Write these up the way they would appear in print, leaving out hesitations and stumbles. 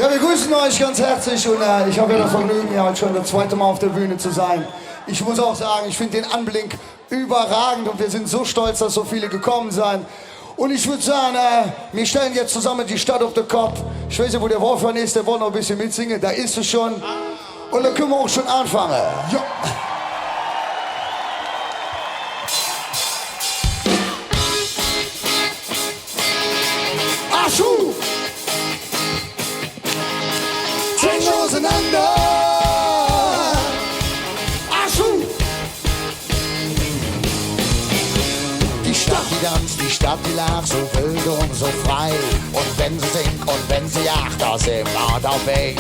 Ja, wir grüßen euch ganz herzlich und ich habe ja das Vergnügen, ja schon das zweite Mal auf der Bühne zu sein. Ich muss auch sagen, ich finde den Anblick überragend und wir sind so stolz, dass so viele gekommen sind. Und ich würde sagen, wir stellen jetzt zusammen die Stadt auf den Kopf. Ich weiß nicht, wo der Wolfgang ist, der wollte noch ein bisschen mitsingen, da ist es schon. Und dann können wir auch schon anfangen. Ja. Aschu! Zähne auseinander! Aschu! Die Stadt, die tanzt, die Stadt, die lacht, so wild und so frei. Und wenn sie singt und wenn sie jagt, da sind wir dabei.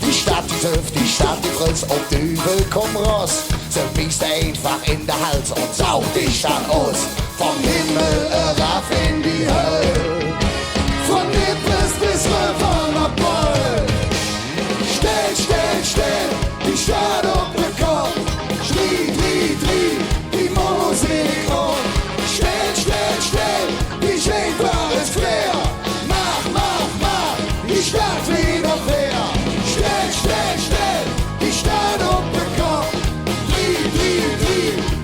Die Stadt, die süfft, die Stadt, die frisst, ob die Übel komm raus. Sie biegst einfach in der Hals und saugt dich dann aus. Vom Himmel herab in die Hölle. Von Nippes bis Röpernapol. Stell, die Stadt auf den Kopf. Schrie, die Musik auf. Stell, die Schenk war es quer. Mach, die Stadt wieder fair. Stell, die Stadt auf den Kopf.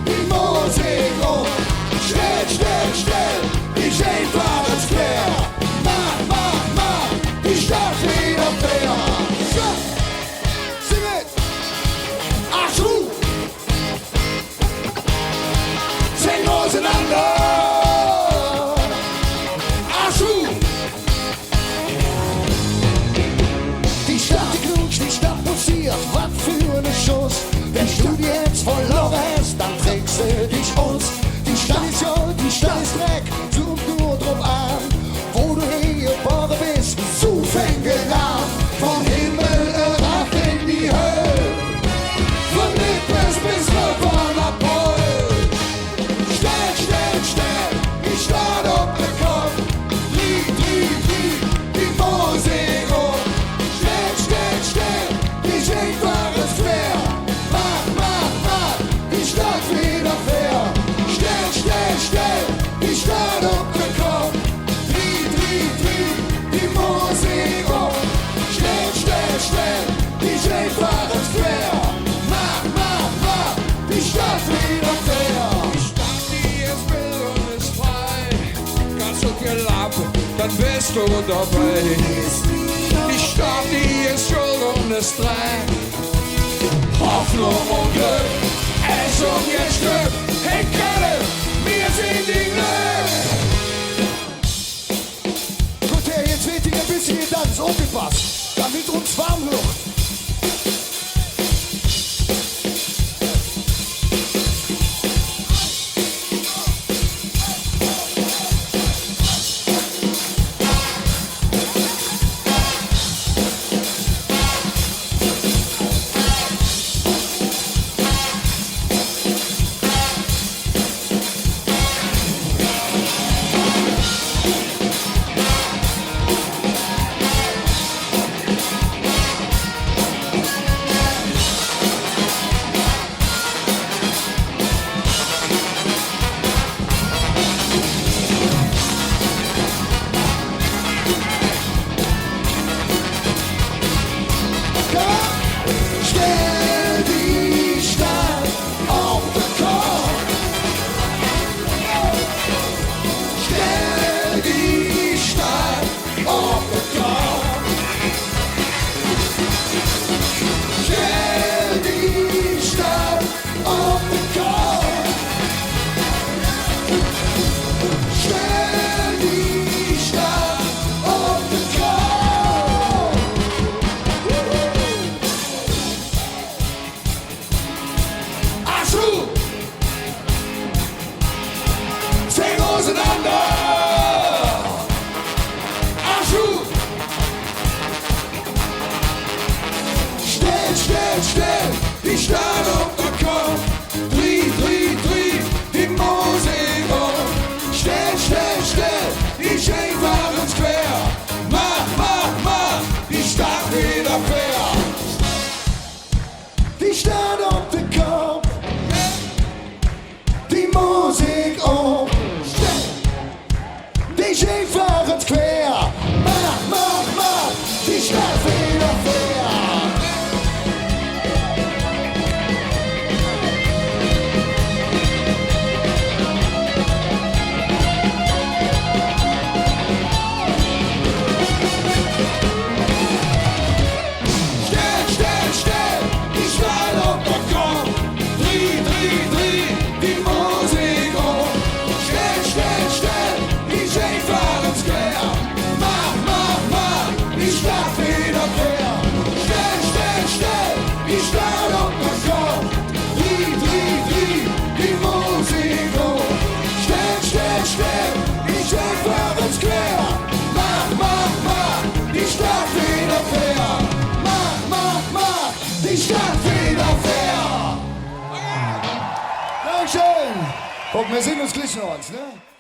Die Musik auf. Stell, die Schenk war es quer. Mach, die Stadt wieder fair. Sing it! Achtung! Zähne auseinander! Achtung! Die Stadt, die knutscht, die Stadt pulsiert, was für eine Schuss. Wenn du die jetzt verloren hast, dann trägst du dich aus. Die Stadt ist Gold, die Stadt ist Dreck, zoom nur drauf an, wo du hingeboren bist, so fängt es an. Vom Himmel herab in die Hölle, von Nippes bis Röpernapol. Stell, die Stadt auf den Kopf, die Musik auf. Stell, die Schenk war es quer. Mach, die Stadt wieder fair. Stell, die Stadt auf den Kopf, die Musik auf. Stell, die Schenk war es quer. Mach, die Stadt wieder fair. Die Stadt, die ist wild und ist frei. Kannst du gelappen, dann bist du dabei. Die Stadt, die ist schuld und ist dreck. Hoffnung und Glück, es um ihr Stück. Hey Köln, wir sind die Glück. Gut, jetzt wird hier ein bisschen getanzt, aufgepasst, damit uns warm wird. Dankeschön. Guck, wir sehen uns gleich noch, ne?